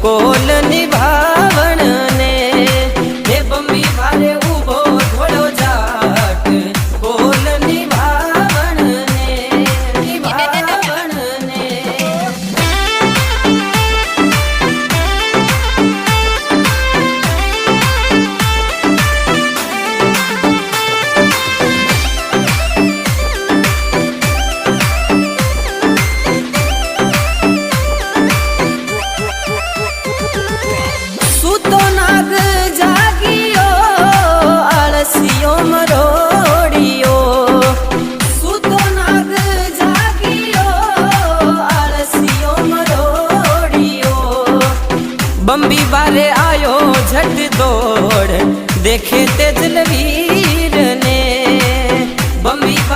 कोल निभावण ने हे बम्बी भारे उभो घोड़ो जाट कोल निभावण ने निभावण ने सूतो नाग जागियो आलसियो मरोड़ियो सूतो नाग जागियो आलसियो मरोड़ियो बम्बी बारे आयो झट दौड़ देखे ते जलवी